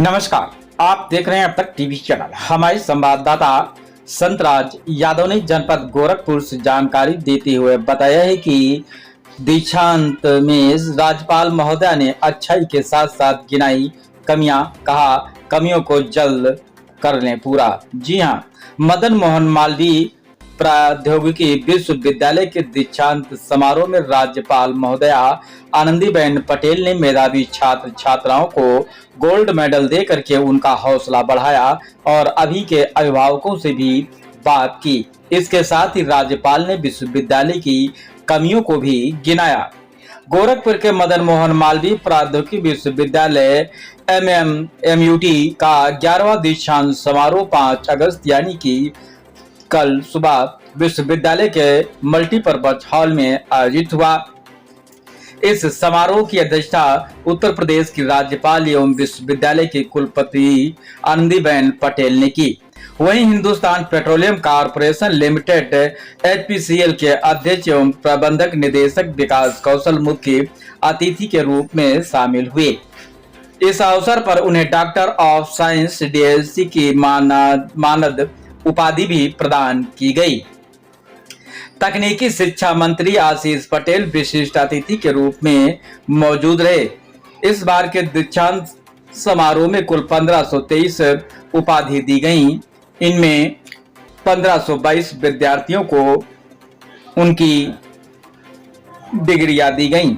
नमस्कार, आप देख रहे हैं अब तक टीवी चैनल। हमारे संवाददाता संतराज यादव ने जनपद गोरखपुर से जानकारी देते हुए बताया है कि दीक्षांत में राज्यपाल महोदया ने अच्छाई के साथ साथ गिनाई कमियां, कहा कमियों को जल्द कर लें पूरा। जी हां, मदन मोहन मालवीय प्रौद्योगिकी विश्वविद्यालय के दीक्षांत समारोह में राज्यपाल महोदया आनंदीबेन पटेल ने मेधावी छात्र छात्राओं को गोल्ड मेडल देकर के उनका हौसला बढ़ाया और अभी के अभिभावकों से भी बात की। इसके साथ ही राज्यपाल ने विश्वविद्यालय की कमियों को भी गिनाया। गोरखपुर के मदन मोहन मालवीय प्रौद्योगिकी विश्वविद्यालय MMUT का 11वां दीक्षांत समारोह 5 अगस्त यानी कि कल सुबह विश्वविद्यालय के मल्टीपर्पज हॉल में आयोजित हुआ। इस समारोह की अध्यक्षता उत्तर प्रदेश की राज्यपाल एवं विश्वविद्यालय की कुलपति आनंदीबेन पटेल ने की। वहीं Hindustan petroleum corporation limited HPCL के अध्यक्ष एवं प्रबंधक निदेशक विकास कौशल मुख्य अतिथि के रूप में शामिल हुए। इस अवसर पर उन्हें डॉक्टर ऑफ साइंस DSc की मानद उपाधि भी प्रदान की गई। तकनीकी शिक्षा मंत्री आशीष पटेल विशिष्ट अतिथि के रूप में मौजूद रहे। इस बार के दीक्षांत समारोह में कुल 1523 उपाधि दी गईं। इनमें 1522 विद्यार्थियों को उनकी डिग्रियां दी गईं,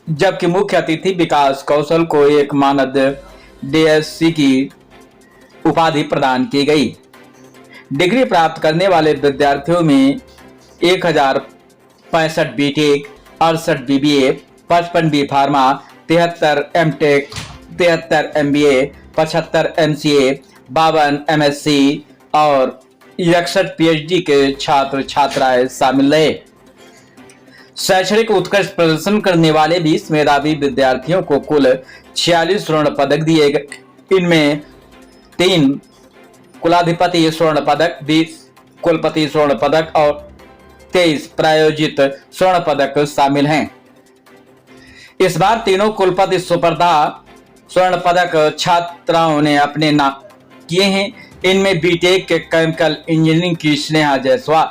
जबकि मुख्य अतिथि विकास कौशल को एक मानद DSc की उपाधि प्रदान की गई। डिग्री प्राप्त करने वाले विद्यार्थियों में 1065 BTech, 68 BBA, 55 B pharma, 73 MTech, 73 MBA, 75 MCA, 52 MSc और 61 PhD के छात्र छात्राएं शामिल रहे। शैक्षणिक उत्कृष्ट प्रदर्शन करने वाले 20 मेधावी विद्यार्थियों को कुल 46 स्वर्ण पदक दिए गए। इनमें 3 कुलाधिपति स्वर्ण पदक, 20 कुलपति स्वर्ण पदक और 23 प्रायोजित स्वर्ण पदक शामिल हैं। इस बार तीनों कुलपति सुपर्दा स्वर्ण पदक छात्राओं ने अपने नाम किए हैं। इनमें बीटेक के केमिकल इंजीनियरिंग की स्नेहा जायसवाल,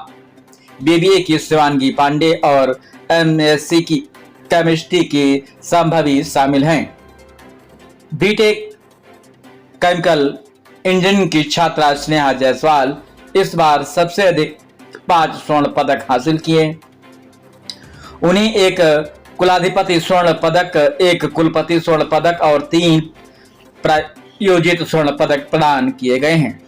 BBA की शिवांगी पांडे और MSc की केमिस्ट्री की संभवी शामिल हैं। बीटेक केमिकल इंजीनियरिंग की छात्रा स्नेहा जायसवाल इस बार सबसे अधिक 5 स्वर्ण पदक हासिल किए। उन्हें एक कुलाधिपति स्वर्ण पदक, 1 कुलपति स्वर्ण पदक और 3 प्रायोजित स्वर्ण पदक प्रदान किए गए हैं।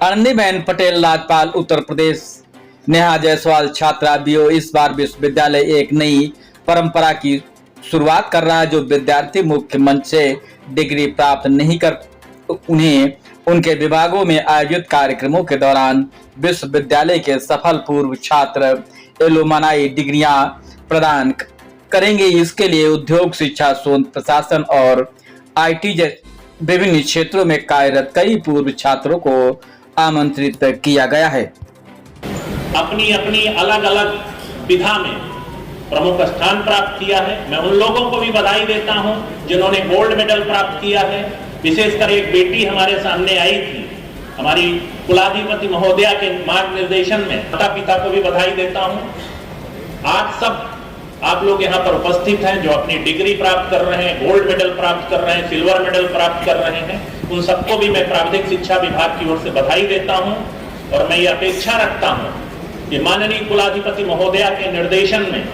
आनंदीबेन पटेल राज्यपाल उत्तर प्रदेश, नेहा जायसवाल छात्रा BO। इस बार विश्वविद्यालय एक नई परंपरा की शुरुआत कर रहा है, जो विद्यार्थी मुख्य मंच से डिग्री प्राप्त नहीं कर उन्हें उनके विभागों में आयोजित कार्यक्रमों के दौरान विश्वविद्यालय के सफल पूर्व छात्र एलुमनाई डिग्रियां प्रदान करेंगे। इसके लिए उद्योग, शिक्षा, शोध, प्रशासन और IT जैसे विभिन्न क्षेत्रों में कार्यरत कई पूर्व छात्रों को आमंत्रित किया गया है। अपनी अपनी अलग अलग विधा में प्रमुख स्थान प्राप्त किया है। मैं उन लोगों को भी बधाई देता हूं जिन्होंने गोल्ड मेडल प्राप्त किया है। विशेषकर एक बेटी हमारे सामने आई थी, हमारी कुलाधिपति महोदया के मार्गनिर्देशन में माता पिता को भी बधाई देता हूं। आज सब आप लोग यहाँ पर उपस्थित हैं जो अपनी डिग्री प्राप्त कर रहे हैं, गोल्ड मेडल प्राप्त कर रहे हैं, सिल्वर मेडल प्राप्त कर रहे हैं। उन सबको भी मैं प्राविधिक शिक्षा विभाग की ओर से बधाई देता हूँ और मैं ये अपेक्षा रखता हूँ कि माननीय कुलाधिपति महोदया के निर्देशन में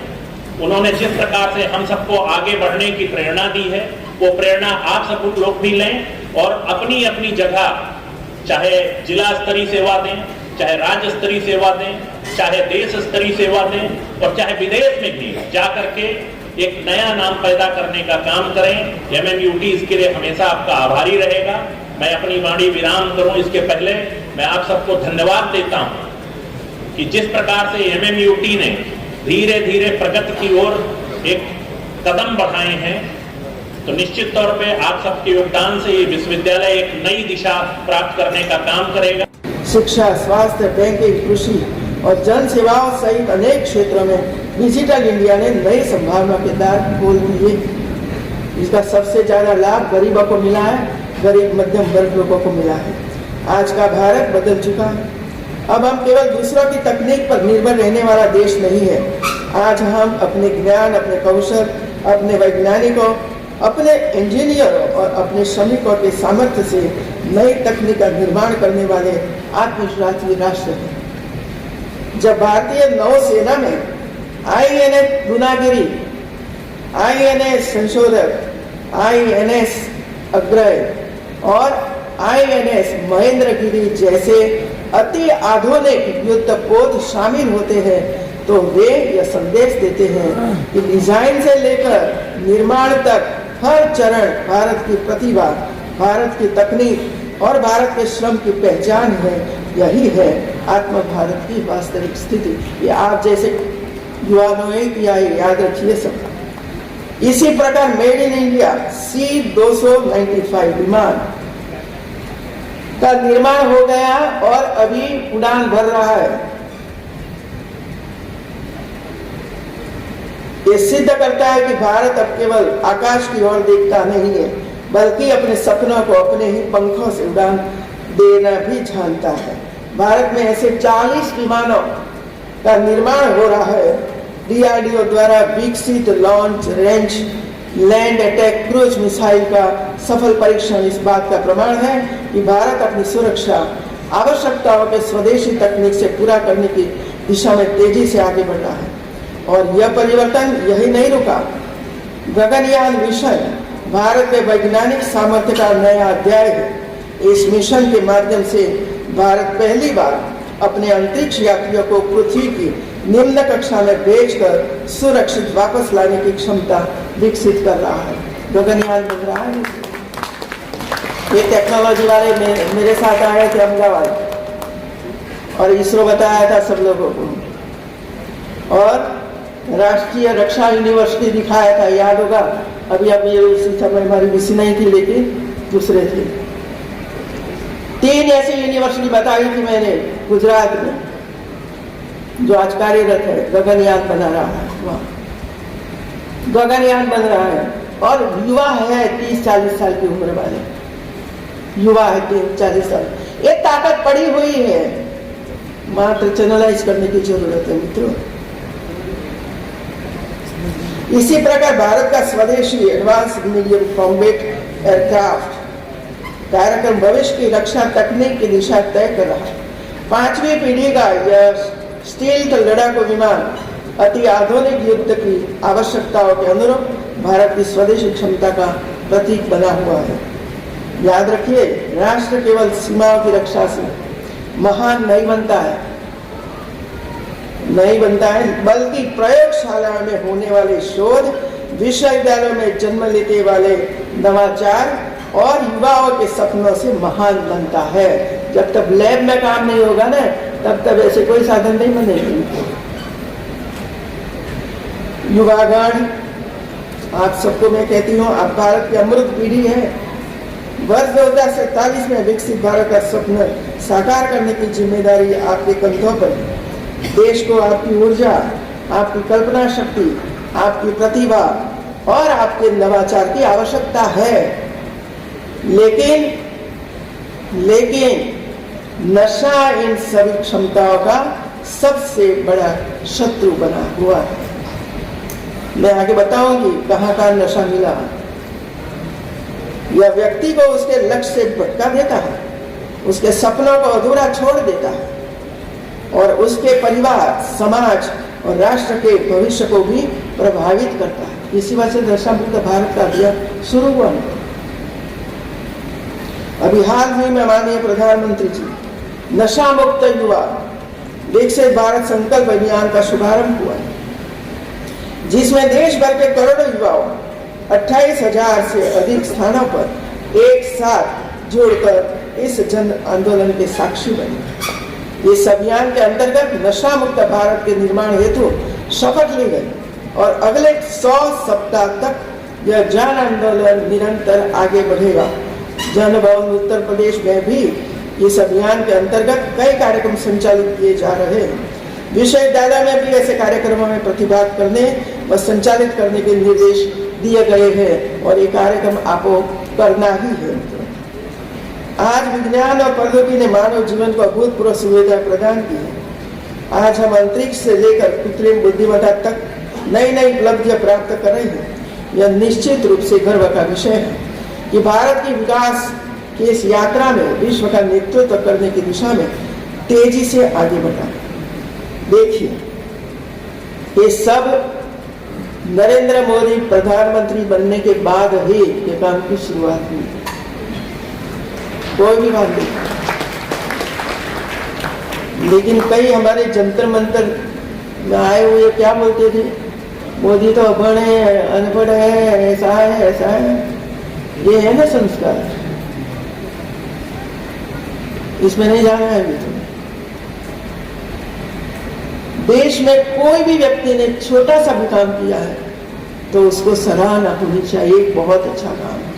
उन्होंने जिस प्रकार से हम सबको आगे बढ़ने की प्रेरणा दी है, वो प्रेरणा आप सब लोग भी लें और अपनी अपनी जगह, चाहे जिला स्तरीय सेवा दें, चाहे राज्य स्तरीय सेवा दें, चाहे देश स्तरीय सेवा दें और चाहे विदेश में भी जाकर के एक नया नाम पैदा करने का काम करें। MMUT इसके लिए हमेशा आपका आभारी रहेगा। मैं अपनी वाणी विराम करूं इसके पहले मैं आप सबको धन्यवाद देता हूं कि जिस प्रकार से MMUT ने धीरे धीरे प्रगति की ओर एक कदम बढ़ाए हैं, तो निश्चित तौर पे आप सबके योगदान से ये विश्वविद्यालय एक नई दिशा प्राप्त करने का काम करेगा। शिक्षा, स्वास्थ्य, बैंकिंग, कृषि और जन सेवाओं सहित अनेक क्षेत्रों में डिजिटल इंडिया ने नई संभावना के द्वार खोल दिए। इसका सबसे ज्यादा लाभ गरीबों को मिला है, गरीब मध्यम वर्ग लोगों को मिला है। आज का भारत बदल चुका है। अब हम केवल दूसरों की तकनीक पर निर्भर रहने वाला देश नहीं है। आज हम अपने ज्ञान, अपने कौशल, अपने वैज्ञानिकों, अपने इंजीनियरों और अपने श्रमिकों के सामर्थ्य से नई तकनीक का निर्माण करने वाले आत्मविश्वासी राष्ट्र हैं। जब भारतीय नौसेना में INS गुनागिरी, INS संशोधक, INS अग्रय और INS महेंद्रगिरी जैसे अति आधुनिक युद्धपोत शामिल होते हैं तो वे यह संदेश देते हैं कि डिजाइन से लेकर निर्माण तक हर चरण भारत की प्रतिभा, भारत की तकनीक और भारत के श्रम की पहचान है। यही है आत्म भारत की वास्तविक स्थिति। ये आप जैसे युवाओं ने किया है, याद रखिए सब। इसी प्रकार मेड इन इंडिया C-295 विमान का निर्माण हो गया और अभी उड़ान भर रहा है। ये सिद्ध करता है कि भारत अब केवल आकाश की ओर देखता नहीं है, बल्कि अपने सपनों को अपने ही पंखों से उड़ान देना भी जानता है। भारत में ऐसे 40 विमानों का निर्माण हो रहा है। DRDO द्वारा विकसित launch range land attack cruise missile का सफल परीक्षण इस बात का प्रमाण है कि भारत अपनी सुरक्षा आवश्यकताओं के स्वदेशी तकनीक से पूरा करने की दिशा में तेजी से आगे बढ़ रहा है। और यह परिवर्तन यही नहीं रुका। गगनयान मिशन भारत के वैज्ञानिक सामर्थ्य का नया अध्याय है। इस मिशन के माध्यम से भारत पहली बार अपने अंतरिक्ष यात्रियों को पृथ्वी की निम्न कक्षा में भेजकर सुरक्षित वापस लाने की क्षमता विकसित कर रहा है। गगनयान बन रहा है। ये टेक्नोलॉजी वाले मेरे साथ आए थे अहमदाबाद और इसरो बताया था सब लोगों को, और राष्ट्रीय रक्षा यूनिवर्सिटी दिखाया था, याद होगा। अभी ये उसी समय हमारी विषय नहीं थी, लेकिन दूसरे थे। 3 ऐसी यूनिवर्सिटी बताई थी मैंने गुजरात में, जो आज कार्यरत है। गगनयान बना रहा है, वहाँ गगनयान बन रहा है और युवा है 30-40 साल की उम्र वाले युवा है 30-40 साल। ये ताकत पड़ी हुई है, मात्र चैनलाइज करने की जरूरत है मित्रों। इसी प्रकार भारत का स्वदेशी एडवांस मीडियम कॉम्बैट एयरक्राफ्ट कार्यक्रम भविष्य की रक्षा तकनीक की दिशा तय कर रहा है। 5वीं पीढ़ी का यह स्टील्थ लड़ाकू विमान अति आधुनिक युद्ध की आवश्यकताओं के अनुरूप भारत की स्वदेशी क्षमता का प्रतीक बना हुआ है। याद रखिए, राष्ट्र केवल सीमाओं की रक्षा से महान नहीं बनता है, बल्कि प्रयोगशाला में होने वाले शोध, विश्वविद्यालयों में जन्म लेते वाले नवाचार और युवाओं के सपनों से महान बनता है। जब तक लैब में काम नहीं होगा ना, तब तक ऐसे कोई साधन नहीं बनेगी। युवागण, आप सबको मैं कहती हूँ, आप भारत की अमृत पीढ़ी है। वर्ष 2047 में विकसित भारत का स्वप्न साकार करने की जिम्मेदारी आपके कंधों पर है। देश को आपकी ऊर्जा, आपकी कल्पना शक्ति, आपकी प्रतिभा और आपके नवाचार की आवश्यकता है। लेकिन नशा इन सभी क्षमताओं का सबसे बड़ा शत्रु बना हुआ है। मैं आगे बताऊंगी कहाँ का नशा मिला। यह व्यक्ति को उसके लक्ष्य से भटका देता है, उसके सपनों को अधूरा छोड़ देता है और उसके परिवार, समाज और राष्ट्र के भविष्य को भी प्रभावित करता है। इसी वजह से नशा मुक्त भारत का अभियान शुरू हुआ। अभी हाल ही में माननीय प्रधानमंत्री जी नशा मुक्त युवा विकसित भारत संकल्प अभियान का शुभारंभ हुआ, जिसमें देश भर के करोड़ों युवाओं 28,000 से अधिक स्थानों पर एक साथ जुड़कर इस जन आंदोलन के साक्षी बने। इस अभियान के अंतर्गत नशा मुक्त भारत के निर्माण हेतु शपथ ली गई और अगले 100 सप्ताह तक यह जन आंदोलन निरंतर आगे बढ़ेगा। जन भवन उत्तर प्रदेश में भी इस अभियान के अंतर्गत कई कार्यक्रम संचालित किए जा रहे हैं। विश्वविद्यालय में भी ऐसे कार्यक्रमों में प्रतिभाग करने व संचालित करने के निर्देश दिए गए हैं और ये कार्यक्रम आपको करना ही है। आज विज्ञान और प्रौद्योगिकी ने मानव जीवन को अभूतपूर्व सुविधा प्रदान की है। आज हम अंतरिक्ष से लेकर कृत्रिम बुद्धिमत्ता तक नई नई उपलब्धियां प्राप्त कर रहे हैं। यह निश्चित रूप से गर्व का विषय है कि भारत की विकास की इस यात्रा में विश्व का नेतृत्व करने की दिशा में तेजी से आगे बढ़ा। देखिए, ये सब नरेंद्र मोदी प्रधानमंत्री बनने के बाद ही ये काम की शुरुआत हुई, कोई भी बात नहीं। लेकिन कई हमारे जंतर मंतर में आए हुए क्या बोलते थे, मोदी तो अभण है, अनपढ़ है, ऐसा है ऐसा है। ये है ना संस्कार, इसमें नहीं जाना है अभी। तो देश में कोई भी व्यक्ति ने छोटा सा भी काम किया है तो उसको सराहना होनी चाहिए, बहुत अच्छा काम है।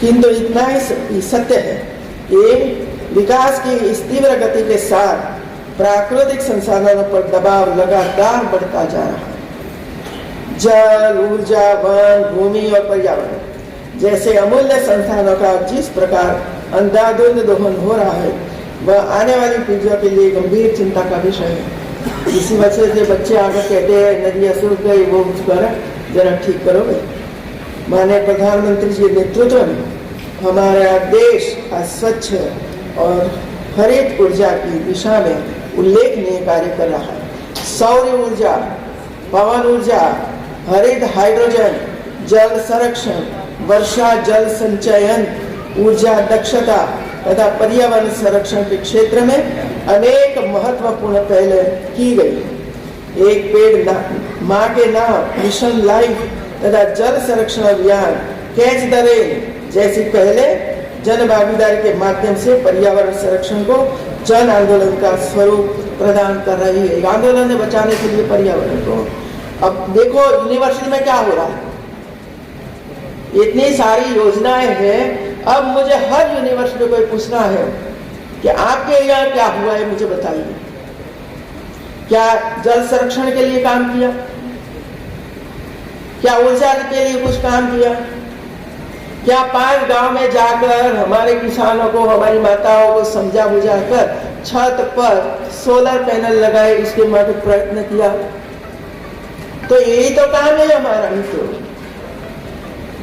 किंतु इतना ही सत्य है कि विकास की इस तीव्र गति के साथ प्राकृतिक संसाधनों पर दबाव लगातार बढ़ता जा रहा है। जल, ऊर्जा, वन, भूमि और पर्यावरण जैसे अमूल्य संसाधनों का जिस प्रकार अंधाधुंध दोहन हो रहा है वह आने वाली पीढ़ियों के लिए गंभीर चिंता का विषय है। इसी वजह से बच्चे आगे कहते हैं नदियाँ सूख गई, वो जरा ठीक करोगे। माननीय प्रधानमंत्री जी नेतृत्व में हमारा देश स्वच्छ और हरित ऊर्जा की दिशा में उल्लेखनीय कार्य कर रहा है। सौर ऊर्जा, पवन ऊर्जा, हरित हाइड्रोजन, जल संरक्षण, वर्षा जल संचयन, ऊर्जा दक्षता तथा पर्यावरण संरक्षण के क्षेत्र में अनेक महत्वपूर्ण पहल की गई। एक पेड़ माँ के नाम, मिशन लाइफ तथा जल संरक्षण अभियान, कैच द रेन जैसी पहले जन भागीदारी के माध्यम से पर्यावरण संरक्षण को जन आंदोलन का स्वरूप प्रदान कर रही है। आंदोलन ने बचाने के लिए पर्यावरण को। अब देखो यूनिवर्सिटी में क्या हो रहा है, इतनी सारी योजनाएं हैं। अब मुझे हर यूनिवर्सिटी को पूछना है कि आपके यहाँ क्या हुआ है, मुझे बताइए। क्या जल संरक्षण के लिए काम किया? क्या ऊर्जा के लिए कुछ काम किया? क्या 5 गांव में जाकर हमारे किसानों को, हमारी माताओं को समझा बुझा कर छत पर सोलर पैनल लगाए, इसके लिए प्रयत्न किया? तो यही तो काम है हमारा मित्रों।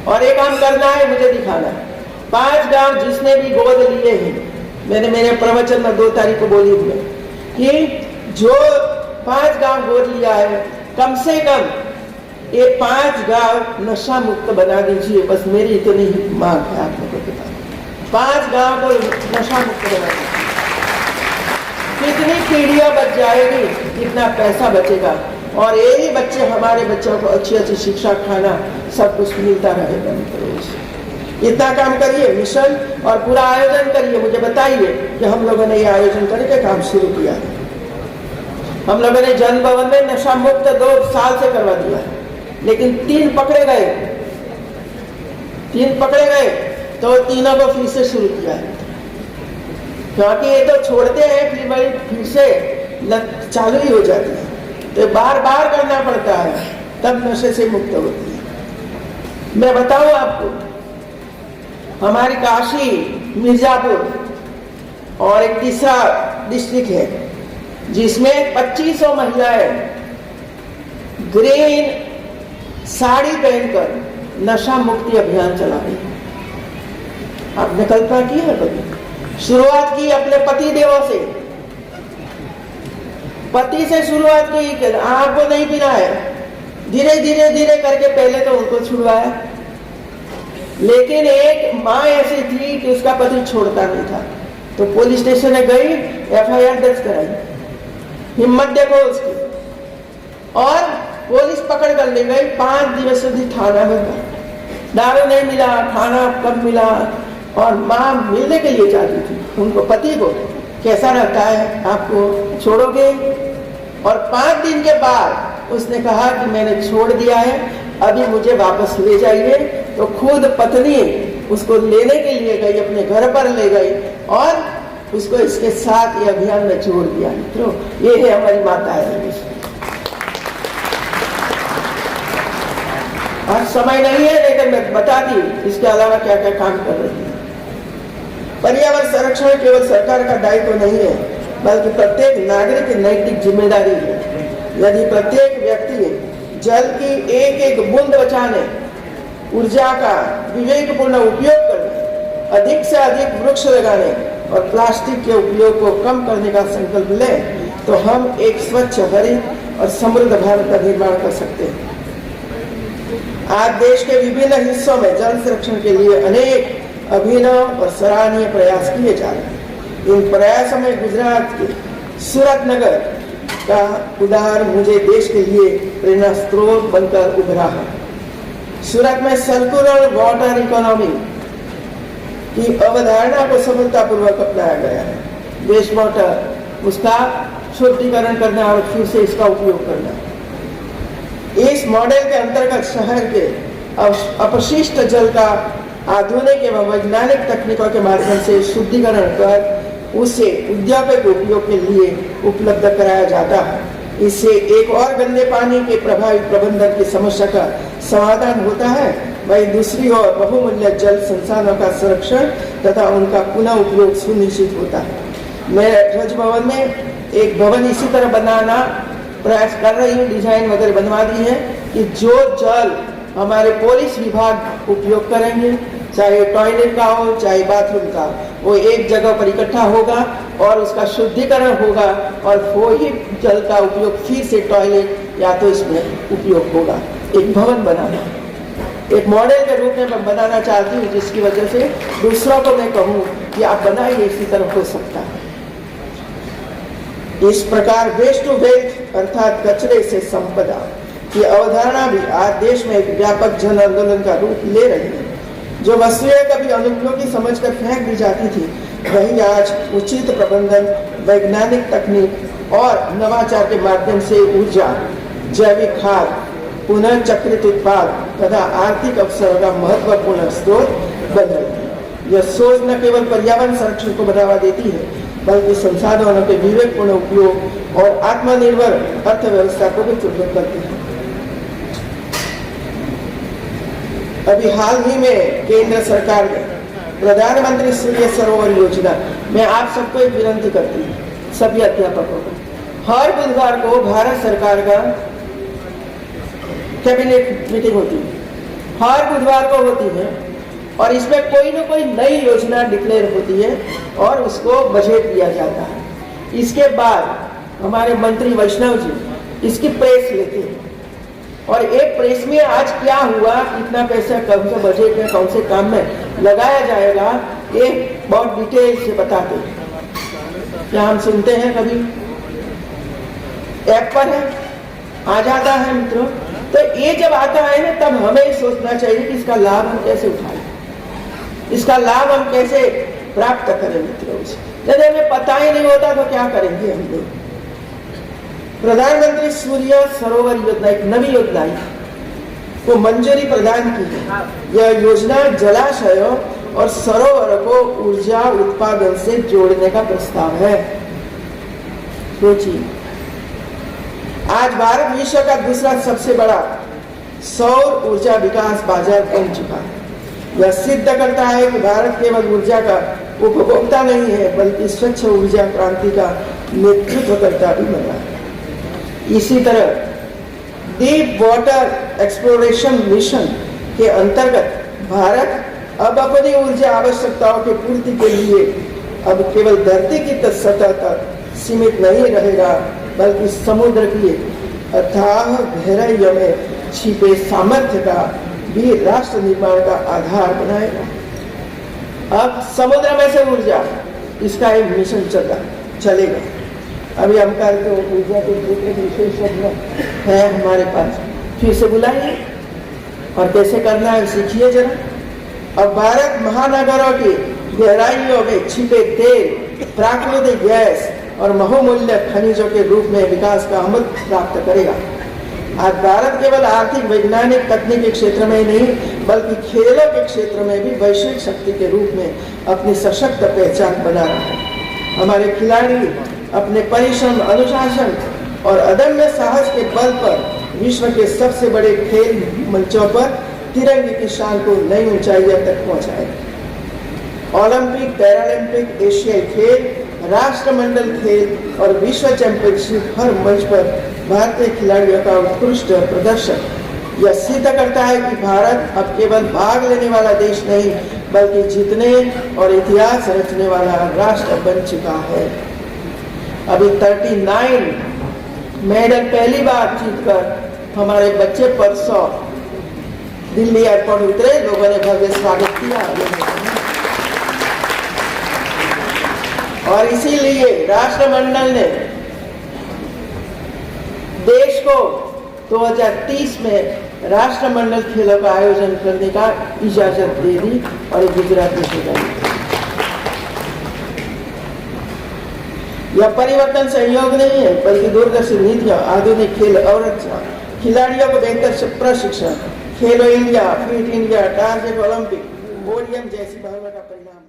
और एक काम करना है, मुझे दिखाना है। 5 गांव जिसने भी गोद लिए हैं, मैंने मेरे प्रवचन में 2 तारीख को बोली हुई कि जो 5 गांव गोद लिया है, कम से कम ये 5 गांव नशा मुक्त बना दीजिए। बस मेरी इतनी मांग है आप लोगों के पास। 5 गांव को नशा मुक्त बना दीजिए। कितनी पीढ़ियां बच जाएगी, कितना पैसा बचेगा, और यही बच्चे, हमारे बच्चों को अच्छी अच्छी शिक्षा, खाना सब कुछ मिलता रहेगा। इतना काम करिए, मिशन और पूरा आयोजन करिए। मुझे बताइए कि हम लोगों ने ये आयोजन करके काम शुरू किया है। हम लोगों ने जन भवन में नशा मुक्त 2 साल से करवा दिया है, लेकिन 3 पकड़े गए तो तीनों को फिर से शुरू किया है। क्योंकि ये तो छोड़ते हैं फिर से चालू ही हो जाती है, तो बार बार करना पड़ता है, तब नशे से मुक्त होती है। मैं बताऊं आपको, हमारी काशी, मिर्जापुर और एक तीसरा डिस्ट्रिक्ट है जिसमें 2500 महिलाएं ग्रीन साड़ी पहनकर नशा मुक्ति अभियान चला रही है। आपने कल्पना की है कभी? शुरुआत की अपने पति देवों से, पति से शुरुआत की कि आपको नहीं पीना है। धीरे धीरे धीरे करके पहले तो उनको छुड़वाया, लेकिन एक माँ ऐसी थी कि उसका पति छोड़ता नहीं था, तो पुलिस स्टेशन में गई, FIR दर्ज कराई। हिम्मत देखो उसकी, और पुलिस पकड़ कर ले गई। 5 दिवस से थाना में दारू नहीं मिला, खाना कम मिला, और माँ मिलने के लिए जाती थी उनको, पति को। कैसा रहता है, आपको छोड़ोगे? और 5 दिन के बाद उसने कहा कि मैंने छोड़ दिया है, अभी मुझे वापस ले जाइए। तो खुद पत्नी उसको लेने के लिए गई, अपने घर पर ले गई और उसको इसके साथ ये अभियान में जोड़ दिया। मित्रों, ये है हमारी माताएं। आज समय नहीं है, लेकिन मैं बता दी इसके अलावा क्या क्या काम कर रही है। पर्यावरण संरक्षण केवल सरकार का दायित्व नहीं है, बल्कि प्रत्येक नागरिक की नैतिक जिम्मेदारी है। यदि प्रत्येक व्यक्ति जल की एक एक बूंद बचाने, ऊर्जा का विवेकपूर्ण उपयोग करने, अधिक से अधिक वृक्ष लगाने और प्लास्टिक के उपयोग को कम करने का संकल्प ले, तो हम एक स्वच्छ, हरित और समृद्ध भारत का निर्माण कर सकते हैं। आज देश के विभिन्न हिस्सों में जल संरक्षण के लिए अनेक अभिनव और सराहनीय प्रयास किए जा रहे हैं। इन प्रयासों में गुजरात के सूरत नगर का उदाहरण मुझे देश के लिए प्रेरणा स्रोत बनकर उभरा है। सूरत में सर्कुलर वाटर इकोनॉमी की अवधारणा को सफलतापूर्वक अपनाया गया है। वेस्ट वाटर, उसका शुद्धिकरण करना और फिर से इसका उपयोग करना। इस मॉडल के अंतर्गत शहर के अपशिष्ट जल का आधुनिक एवं वैज्ञानिक तकनीकों के माध्यम से शुद्धिकरण कर उसे औद्योगिक उपयोग के लिए उपलब्ध कराया जाता है। इससे एक और गंदे पानी के प्रभावी प्रबंधन की समस्या का समाधान होता है, वहीं दूसरी ओर बहुमूल्य जल संसाधनों का संरक्षण तथा उनका पुनः उपयोग सुनिश्चित होता है। मैं राजभवन में एक भवन इसी तरह बनाना प्रयास कर रही हूँ, डिजाइन वगैरह बनवा दी है कि जो जल हमारे पुलिस विभाग उपयोग करेंगे, चाहे टॉयलेट का हो चाहे बाथरूम का, वो एक जगह पर इकट्ठा होगा और उसका शुद्धिकरण होगा और वो ही जल का उपयोग फिर से टॉयलेट या तो इसमें उपयोग होगा। एक भवन बनाना, एक मॉडल के रूप में मैं बनाना चाहती हूँ, जिसकी वजह से दूसरों को मैं कहूँ कि आप बनाइए, इसी तरह हो सकता है। इस प्रकार वेस्ट टू वेल्थ अर्थात कचरे से संपदा की अवधारणा भी आज देश में एक व्यापक जन आंदोलन का रूप ले रही है। जो वस्तुएं कभी अनुपयोगी समझकर फेंक दी जाती थी, वही आज उचित प्रबंधन, वैज्ञानिक तकनीक और नवाचार के माध्यम से ऊर्जा, जैविक खाद, पुनः चक्रित उत्पाद तथा आर्थिक अवसरों का महत्वपूर्ण स्रोत बन रही है। यह सोच न केवल पर्यावरण संरक्षण को बढ़ावा देती है, बल्कि संसाधनों के विवेकपूर्ण उपयोग और आत्मनिर्भर अर्थव्यवस्था को भी सुदृढ़ करती है। अभी हाल ही में केंद्र सरकार ने प्रधानमंत्री सूर्य सरोवर योजना में आप सबको एक विनती करती हूँ, सभी अध्यापकों को, हर बुधवार को भारत सरकार का कैबिनेट मीटिंग होती है, हर बुधवार को होती है और इसमें कोई न कोई नई योजना डिक्लेयर होती है और उसको बजट दिया जाता है। इसके बाद हमारे मंत्री वैष्णव जी इसकी प्रेस लेते हैं और एक प्रेस में आज क्या हुआ, कितना पैसा कौन से बजट में कौन से काम में लगाया जाएगा, ये बहुत डिटेल से बताते हैं। क्या हम सुनते हैं कभी? ऐप पर है, आ जाता है मित्रों। तो ये जब आता है ना, तब हमें सोचना चाहिए कि इसका लाभ हम कैसे उठाएं, इसका लाभ हम कैसे प्राप्त करें मित्रों। यदि हमें पता ही नहीं होता तो क्या करेंगे हम लोग। प्रधानमंत्री सूर्य सरोवर योजना एक नवी योजना को मंजूरी प्रदान की है। यह योजना जलाशयों और सरोवरों को ऊर्जा उत्पादन से जोड़ने का प्रस्ताव है। सोचिए, आज भारत विश्व का दूसरा सबसे बड़ा सौर ऊर्जा विकास बाजार बन चुका है। यह सिद्ध करता है कि भारत केवल ऊर्जा का उपभोक्ता नहीं है, बल्कि स्वच्छ ऊर्जा क्रांति का नेतृत्व करता भी बना है। इसी तरह डीप वाटर एक्सप्लोरेशन मिशन के अंतर्गत भारत अब अपनी ऊर्जा आवश्यकताओं की पूर्ति के लिए अब केवल धरती की सतह तक सीमित नहीं रहेगा, बल्कि समुद्र की अथाह गहराइयों में छिपे सामर्थ्य का भी राष्ट्र निर्माण का आधार बनाएगा। अब समुद्र में से ऊर्जा, इसका एक मिशन चलेगा। अभी हम कल तो ऊर्जा के विशेषज्ञ है हमारे पास, फिर से बुलाइए और कैसे करना है सीखिए जरा। अब भारत महानगरों की गहराइयों में छिपे तेल, प्राकृतिक गैस और बहुमूल्य खनिजों के रूप में विकास का अमृत प्राप्त करेगा। आज भारत केवल आर्थिक, वैज्ञानिक, तकनीकी क्षेत्र में ही नहीं, बल्कि खेलों के क्षेत्र में भी वैश्विक शक्ति के रूप में अपनी सशक्त पहचान बना रहा है। हमारे खिलाड़ी अपने परिश्रम, अनुशासन और अदम्य साहस के बल पर विश्व के सबसे बड़े खेल मंचों पर तिरंगे की शान को नई ऊंचाइयों तक पहुंचाए। ओलंपिक, पैरालंपिक, एशियाई खेल, राष्ट्रमंडल खेल और विश्व चैंपियनशिप हर मंच पर भारतीय खिलाड़ियों का उत्कृष्ट प्रदर्शन यह सिद्ध करता है कि भारत अब केवल भाग लेने वाला देश नहीं बल्कि जीतने और इतिहास रचने वाला राष्ट्र बन चुका है। अभी 39 मेडल पहली बार जीतकर हमारे बच्चे परसों दिल्ली एयरपोर्ट उतरे, लोगों ने भव्य स्वागत किया और इसीलिए राष्ट्रमंडल ने देश को 2030 में राष्ट्रमंडल खेलों का आयोजन करने का इजाजत दे दी और ये गुजरात में हो जाएगी। यह परिवर्तन संयोग नहीं है बल्कि दूरदर्शी नीतियां, आधुनिक खेल अवरचना, खिलाड़ियों को बेहतर प्रशिक्षण, खेलो India, fit India, target Olympic, ODM जैसी भावना का परिणाम।